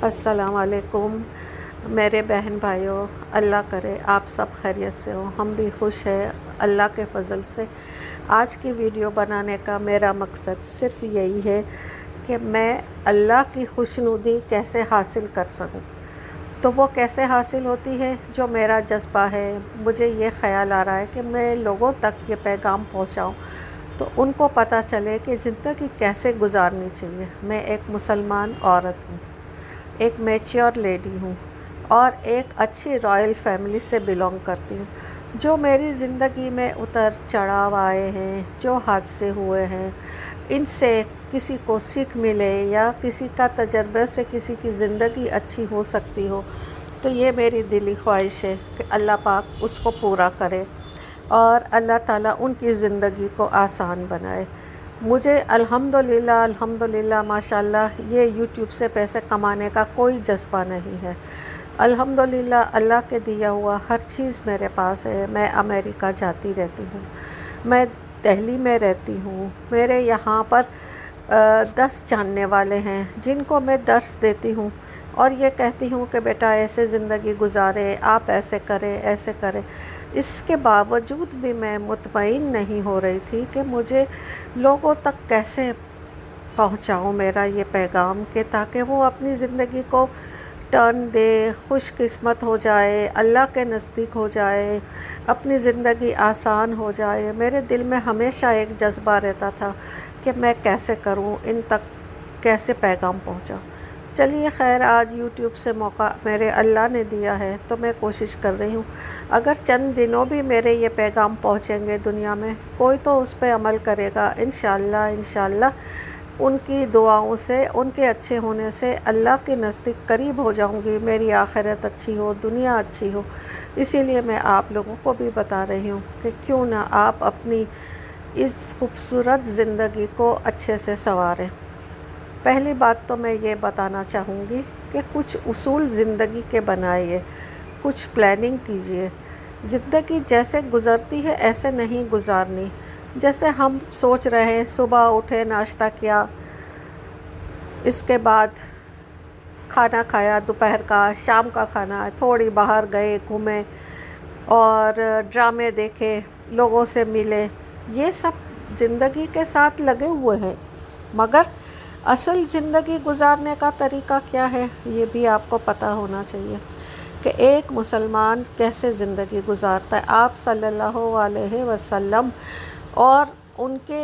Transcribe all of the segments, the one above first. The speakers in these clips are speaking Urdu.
السلام علیکم میرے بہن بھائیوں، اللہ کرے آپ سب خیریت سے ہوں، ہم بھی خوش ہیں اللہ کے فضل سے۔ آج کی ویڈیو بنانے کا میرا مقصد صرف یہی ہے کہ میں اللہ کی خوشنودی کیسے حاصل کر سکوں۔ تو وہ کیسے حاصل ہوتی ہے؟ جو میرا جذبہ ہے، مجھے یہ خیال آ رہا ہے کہ میں لوگوں تک یہ پیغام پہنچاؤں تو ان کو پتہ چلے کہ زندگی کیسے گزارنی چاہیے۔ میں ایک مسلمان عورت ہوں، ایک میچیور لیڈی ہوں اور ایک اچھی رائل فیملی سے بلانگ کرتی ہوں۔ جو میری زندگی میں اتار چڑھاؤ آئے ہیں، جو حادثے ہوئے ہیں، ان سے کسی کو سیکھ ملے یا کسی کا تجربے سے کسی کی زندگی اچھی ہو سکتی ہو، تو یہ میری دلی خواہش ہے کہ اللہ پاک اس کو پورا کرے اور اللہ تعالیٰ ان کی زندگی کو آسان بنائے۔ مجھے الحمدللہ ماشاءاللہ یہ یوٹیوب سے پیسے کمانے کا کوئی جذبہ نہیں ہے۔ الحمدللہ اللہ کے دیا ہوا ہر چیز میرے پاس ہے۔ میں امریکہ جاتی رہتی ہوں، میں دہلی میں رہتی ہوں، میرے یہاں پر 10 جاننے والے ہیں جن کو میں درس دیتی ہوں اور یہ کہتی ہوں کہ بیٹا ایسے زندگی گزارے، آپ ایسے کریں ایسے کریں۔ اس کے باوجود بھی میں مطمئن نہیں ہو رہی تھی کہ مجھے لوگوں تک کیسے پہنچاؤں میرا یہ پیغام، کہ تاکہ وہ اپنی زندگی کو ٹرن دے، خوش قسمت ہو جائے، اللہ کے نزدیک ہو جائے، اپنی زندگی آسان ہو جائے۔ میرے دل میں ہمیشہ ایک جذبہ رہتا تھا کہ میں کیسے کروں، ان تک کیسے پیغام پہنچاؤں۔ چلیے خیر، آج یوٹیوب سے موقع میرے اللہ نے دیا ہے تو میں کوشش کر رہی ہوں۔ اگر چند دنوں بھی میرے یہ پیغام پہنچیں گے دنیا میں، کوئی تو اس پہ عمل کرے گا انشاءاللہ ان کی دعاؤں سے، ان کے اچھے ہونے سے اللہ کے نزدیک قریب ہو جاؤں گی، میری آخرت اچھی ہو، دنیا اچھی ہو۔ اسی لیے میں آپ لوگوں کو بھی بتا رہی ہوں کہ کیوں نہ آپ اپنی اس خوبصورت زندگی کو اچھے سے سنواریں۔ پہلی بات تو میں یہ بتانا چاہوں گی کہ کچھ اصول زندگی کے بنائیے، کچھ پلاننگ کیجیے۔ زندگی جیسے گزرتی ہے ایسے نہیں گزارنی۔ جیسے ہم سوچ رہے ہیں، صبح اٹھے، ناشتہ کیا، اس کے بعد کھانا کھایا دوپہر کا، شام کا کھانا، تھوڑی باہر گئے گھومے اور ڈرامے دیکھے، لوگوں سے ملے، یہ سب زندگی کے ساتھ لگے ہوئے ہیں، مگر اصل زندگی گزارنے کا طریقہ کیا ہے یہ بھی آپ کو پتہ ہونا چاہیے کہ ایک مسلمان کیسے زندگی گزارتا ہے۔ آپ صلی اللہ علیہ وسلم اور ان کے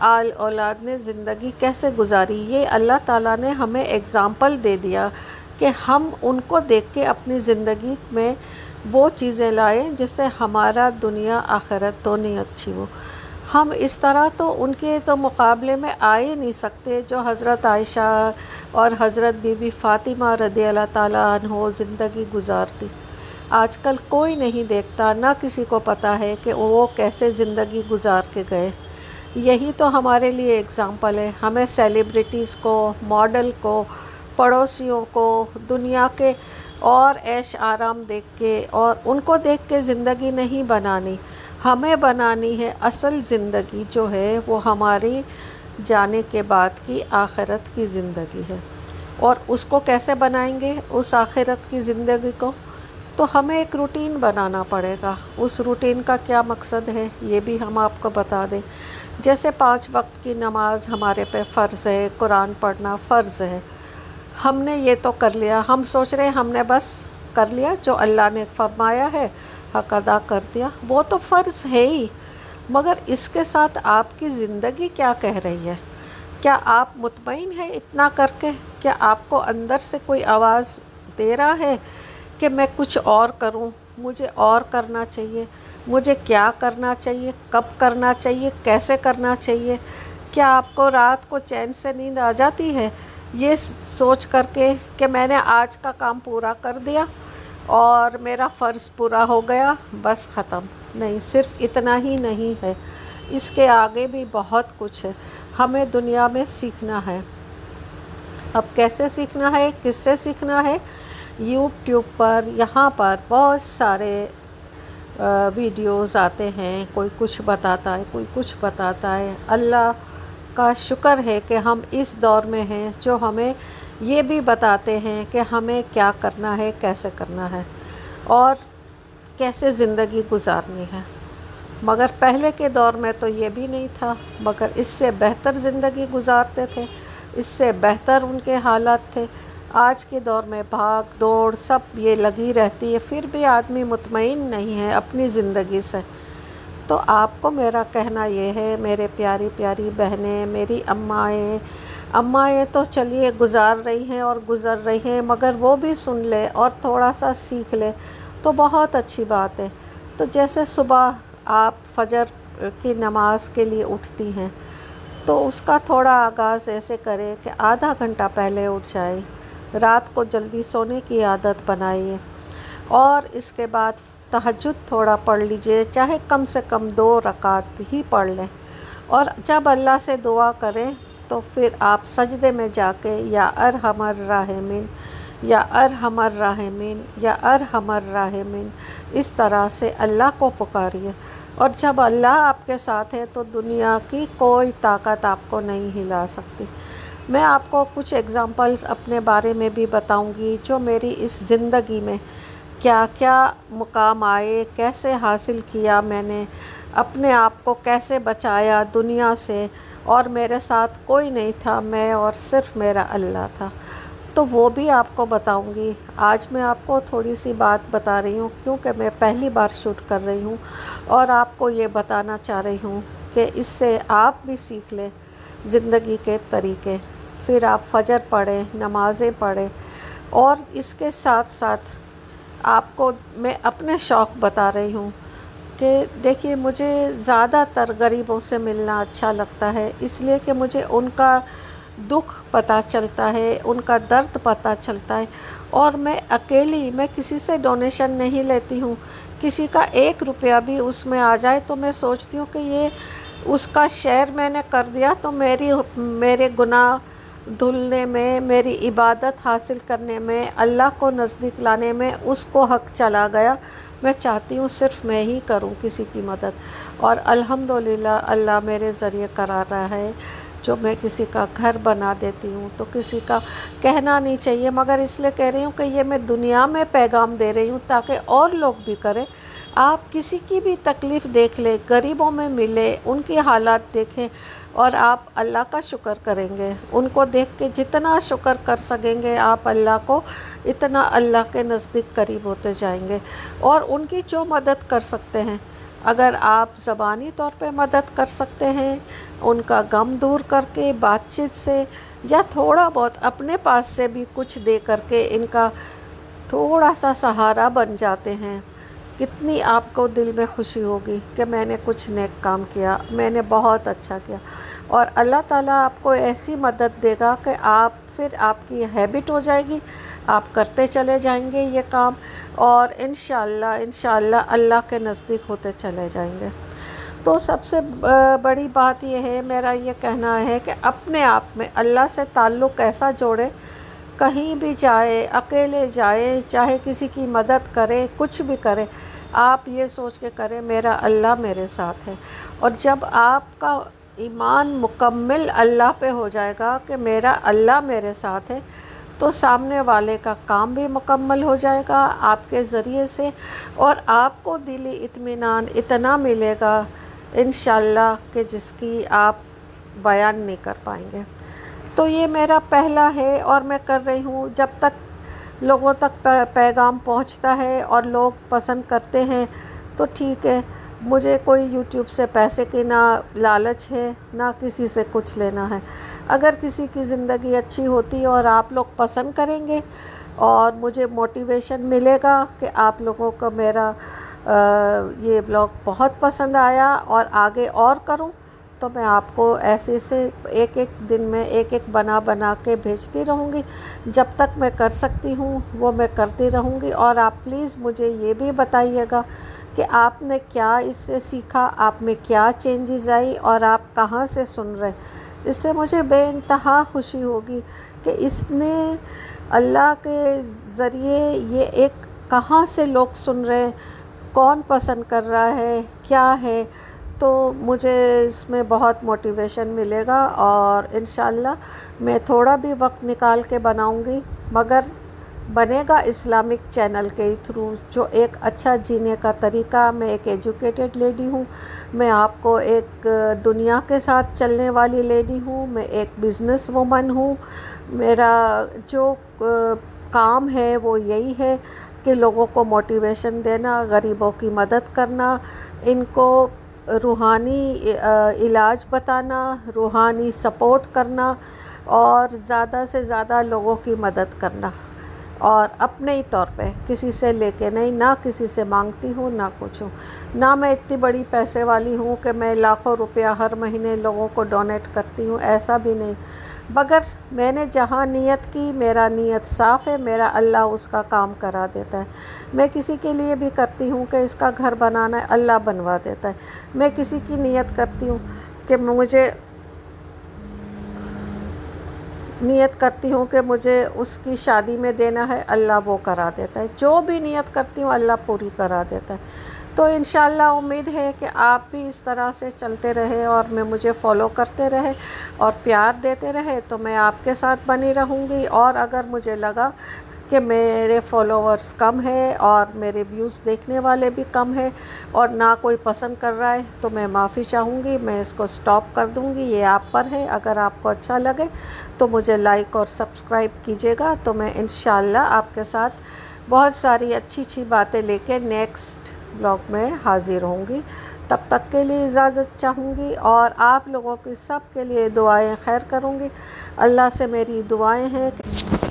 آل اولاد نے زندگی کیسے گزاری، یہ اللہ تعالیٰ نے ہمیں ایگزامپل دے دیا کہ ہم ان کو دیکھ کے اپنی زندگی میں وہ چیزیں لائیں جس سے ہمارا دنیا آخرت دونوں اچھی ہو۔ ہم اس طرح تو ان کے تو مقابلے میں آ ہی نہیں سکتے جو حضرت عائشہ اور حضرت بی بی فاطمہ رضی اللہ تعالیٰ عنہ زندگی گزارتی۔ آج کل کوئی نہیں دیکھتا، نہ کسی کو پتہ ہے کہ وہ کیسے زندگی گزار کے گئے۔ یہی تو ہمارے لیے اگزامپل ہے۔ ہمیں سیلیبریٹیز کو، ماڈل کو، پڑوسیوں کو، دنیا کے اور عیش آرام دیکھ کے اور ان کو دیکھ کے زندگی نہیں بنانی، ہمیں بنانی ہے اصل زندگی جو ہے وہ ہماری جانے کے بعد کی آخرت کی زندگی ہے۔ اور اس کو کیسے بنائیں گے اس آخرت کی زندگی کو؟ تو ہمیں ایک روٹین بنانا پڑے گا۔ اس روٹین کا کیا مقصد ہے یہ بھی ہم آپ کو بتا دیں۔ جیسے 5 وقت کی نماز ہمارے پہ فرض ہے، قرآن پڑھنا فرض ہے، ہم نے یہ تو کر لیا، ہم سوچ رہے ہیں ہم نے بس کر لیا جو اللہ نے فرمایا ہے، حق ادا کر دیا، وہ تو فرض ہے ہی، مگر اس کے ساتھ آپ کی زندگی کیا کہہ رہی ہے؟ کیا آپ مطمئن ہیں اتنا کر کے؟ کیا آپ کو اندر سے کوئی آواز دے رہا ہے کہ میں کچھ اور کروں، مجھے اور کرنا چاہیے، مجھے کیا کرنا چاہیے، کب کرنا چاہیے، کیسے کرنا چاہیے؟ کیا آپ کو رات کو چین سے نیند آ جاتی ہے یہ سوچ کر کے کہ میں نے آج کا کام پورا کر دیا اور میرا فرض پورا ہو گیا، بس ختم؟ نہیں، صرف اتنا ہی نہیں ہے، اس کے آگے بھی بہت کچھ ہے۔ ہمیں دنیا میں سیکھنا ہے۔ اب کیسے سیکھنا ہے، کس سے سیکھنا ہے؟ یوٹیوب پر، یہاں پر بہت سارے ویڈیوز آتے ہیں، کوئی کچھ بتاتا ہے، کوئی کچھ بتاتا ہے۔ اللہ کا شکر ہے کہ ہم اس دور میں ہیں جو ہمیں یہ بھی بتاتے ہیں کہ ہمیں کیا کرنا ہے، کیسے کرنا ہے اور کیسے زندگی گزارنی ہے۔ مگر پہلے کے دور میں تو یہ بھی نہیں تھا، مگر اس سے بہتر زندگی گزارتے تھے، اس سے بہتر ان کے حالات تھے۔ آج کے دور میں بھاگ دوڑ سب یہ لگی رہتی ہے، پھر بھی آدمی مطمئن نہیں ہے اپنی زندگی سے۔ تو آپ کو میرا کہنا یہ ہے میرے پیاری پیاری بہنیں، میری امائیں تو چلیے گزار رہی ہیں اور گزر رہی ہیں، مگر وہ بھی سن لے اور تھوڑا سا سیکھ لے تو بہت اچھی بات ہے۔ تو جیسے صبح آپ فجر کی نماز کے لیے اٹھتی ہیں تو اس کا تھوڑا آغاز ایسے کرے کہ آدھا گھنٹہ پہلے اٹھ جائے، رات کو جلدی سونے کی عادت بنائیے، اور اس کے بعد تہجد تھوڑا پڑھ لیجئے، چاہے کم سے کم 2 رکعت ہی پڑھ لیں، اور جب اللہ سے دعا کریں تو پھر آپ سجدے میں جا کے یا ارحم الراحمین یا ارحم الراحمین یا ارحم الراحمین اس طرح سے اللہ کو پکاریے، اور جب اللہ آپ کے ساتھ ہے تو دنیا کی کوئی طاقت آپ کو نہیں ہلا سکتی۔ میں آپ کو کچھ ایگزامپلز اپنے بارے میں بھی بتاؤں گی، جو میری اس زندگی میں کیا کیا مقام آئے، کیسے حاصل کیا میں نے، اپنے آپ کو کیسے بچایا دنیا سے، اور میرے ساتھ کوئی نہیں تھا، میں اور صرف میرا اللہ تھا، تو وہ بھی آپ کو بتاؤں گی۔ آج میں آپ کو تھوڑی سی بات بتا رہی ہوں کیونکہ میں پہلی بار شوٹ کر رہی ہوں، اور آپ کو یہ بتانا چاہ رہی ہوں کہ اس سے آپ بھی سیکھ لیں زندگی کے طریقے، پھر آپ فجر پڑھیں، نمازیں پڑھیں، اور اس کے ساتھ ساتھ آپ کو میں اپنے شوق بتا رہی ہوں کہ دیکھیے مجھے زیادہ تر غریبوں سے ملنا اچھا لگتا ہے، اس لیے کہ مجھے ان کا دکھ پتہ چلتا ہے، ان کا درد پتہ چلتا ہے، اور میں اکیلی، میں کسی سے ڈونیشن نہیں لیتی ہوں، کسی کا 1 روپیہ بھی اس میں آ جائے تو میں سوچتی ہوں کہ یہ اس کا شیئر میں نے کر دیا تو میرے گناہ دھلنے میں، میری عبادت حاصل کرنے میں، اللہ کو نزدیک لانے میں اس کو حق چلا گیا۔ میں چاہتی ہوں صرف میں ہی کروں کسی کی مدد، اور الحمدللہ اللہ میرے ذریعے کرا رہا ہے۔ جو میں کسی کا گھر بنا دیتی ہوں تو کسی کا کہنا نہیں چاہیے، مگر اس لیے کہہ رہی ہوں کہ یہ میں دنیا میں پیغام دے رہی ہوں تاکہ اور لوگ بھی کریں۔ آپ کسی کی بھی تکلیف دیکھ لیں، غریبوں میں ملے، ان کی حالات دیکھیں، اور آپ اللہ کا شکر کریں گے۔ ان کو دیکھ کے جتنا شکر کر سکیں گے آپ اللہ کو، اتنا اللہ کے نزدیک قریب ہوتے جائیں گے، اور ان کی جو مدد کر سکتے ہیں، اگر آپ زبانی طور پہ مدد کر سکتے ہیں ان کا غم دور کر کے بات چیت سے، یا تھوڑا بہت اپنے پاس سے بھی کچھ دے کر کے ان کا تھوڑا سا سہارا بن جاتے ہیں، کتنی آپ کو دل میں خوشی ہوگی کہ میں نے کچھ نیک کام کیا، میں نے بہت اچھا کیا، اور اللہ تعالیٰ آپ کو ایسی مدد دے گا کہ پھر آپ کی ہیبٹ ہو جائے گی، آپ کرتے چلے جائیں گے یہ کام، اور انشاءاللہ اللہ کے نزدیک ہوتے چلے جائیں گے۔ تو سب سے بڑی بات یہ ہے، میرا یہ کہنا ہے کہ اپنے آپ میں اللہ سے تعلق ایسا جوڑے، کہیں بھی جائے، اکیلے جائے، چاہے کسی کی مدد کرے، کچھ بھی کرے، آپ یہ سوچ کے کریں میرا اللہ میرے ساتھ ہے، اور جب آپ کا ایمان مکمل اللہ پہ ہو جائے گا کہ میرا اللہ میرے ساتھ ہے، تو سامنے والے کا کام بھی مکمل ہو جائے گا آپ کے ذریعے سے، اور آپ کو دلی اطمینان اتنا ملے گا انشاءاللہ کہ جس کی آپ بیان نہیں کر پائیں گے۔ تو یہ میرا پہلا ہے، اور میں کر رہی ہوں، جب تک لوگوں تک پیغام پہنچتا ہے اور لوگ پسند کرتے ہیں تو ٹھیک ہے، مجھے کوئی یوٹیوب سے پیسے کی نہ لالچ ہے، نہ کسی سے کچھ لینا ہے۔ اگر کسی کی زندگی اچھی ہوتی ہے اور آپ لوگ پسند کریں گے اور مجھے موٹیویشن ملے گا کہ آپ لوگوں کو میرا یہ ولاگ بہت پسند آیا اور آگے اور کروں، تو میں آپ کو ایسے سے ایک دن میں ایک بنا کے بھیجتی رہوں گی، جب تک میں کر سکتی ہوں وہ میں کرتی رہوں گی۔ اور آپ پلیز مجھے یہ بھی بتائیے گا کہ آپ نے کیا اس سے سیکھا، آپ میں کیا چینجز آئی، اور آپ کہاں سے سن رہے ہیں۔ اس سے مجھے بے انتہا خوشی ہوگی کہ اس نے اللہ کے ذریعے یہ کہاں سے لوگ سن رہے ہیں، کون پسند کر رہا ہے، کیا ہے، تو مجھے اس میں بہت موٹیویشن ملے گا، اور انشاءاللہ میں تھوڑا بھی وقت نکال کے بناؤں گی، مگر بنے گا اسلامک چینل کے تھرو، جو ایک اچھا جینے کا طریقہ۔ میں ایک ایجوکیٹڈ لیڈی ہوں، میں آپ کو ایک دنیا کے ساتھ چلنے والی لیڈی ہوں، میں ایک بزنس وومن ہوں۔ میرا جو کام ہے وہ یہی ہے کہ لوگوں کو موٹیویشن دینا، غریبوں کی مدد کرنا، ان کو روحانی علاج بتانا، روحانی سپورٹ کرنا، اور زیادہ سے زیادہ لوگوں کی مدد کرنا، اور اپنے ہی طور پہ، کسی سے لے کے نہیں، نہ کسی سے مانگتی ہوں نہ کچھ ہوں، نہ میں اتنی بڑی پیسے والی ہوں کہ میں لاکھوں روپیہ ہر مہینے لوگوں کو ڈونیٹ کرتی ہوں، ایسا بھی نہیں۔ مگر میں نے جہاں نیت کی، میرا نیت صاف ہے، میرا اللہ اس کا کام کرا دیتا ہے۔ میں کسی کے لیے بھی کرتی ہوں کہ اس کا گھر بنانا ہے، اللہ بنوا دیتا ہے۔ میں کسی کی نیت کرتی ہوں کہ مجھے اس کی شادی میں دینا ہے، اللہ وہ کرا دیتا ہے۔ جو بھی نیت کرتی ہوں اللہ پوری کرا دیتا ہے۔ تو انشاءاللہ امید ہے کہ آپ بھی اس طرح سے چلتے رہے، اور مجھے فالو کرتے رہے اور پیار دیتے رہے، تو میں آپ کے ساتھ بنی رہوں گی۔ اور اگر مجھے لگا کہ میرے فالوورز کم ہے اور میرے ویوز دیکھنے والے بھی کم ہیں اور نہ کوئی پسند کر رہا ہے، تو میں معافی چاہوں گی، میں اس کو سٹاپ کر دوں گی، یہ آپ پر ہے۔ اگر آپ کو اچھا لگے تو مجھے لائک اور سبسکرائب کیجیے گا، تو میں انشاءاللہ آپ کے ساتھ بہت ساری اچھی باتیں لے کے نیکسٹ بلاگ میں حاضر ہوں گی۔ تب تک کے لیے اجازت چاہوں گی، اور آپ لوگوں کی سب کے لیے دعائیں خیر کروں گی۔ اللہ سے میری دعائیں ہیں کہ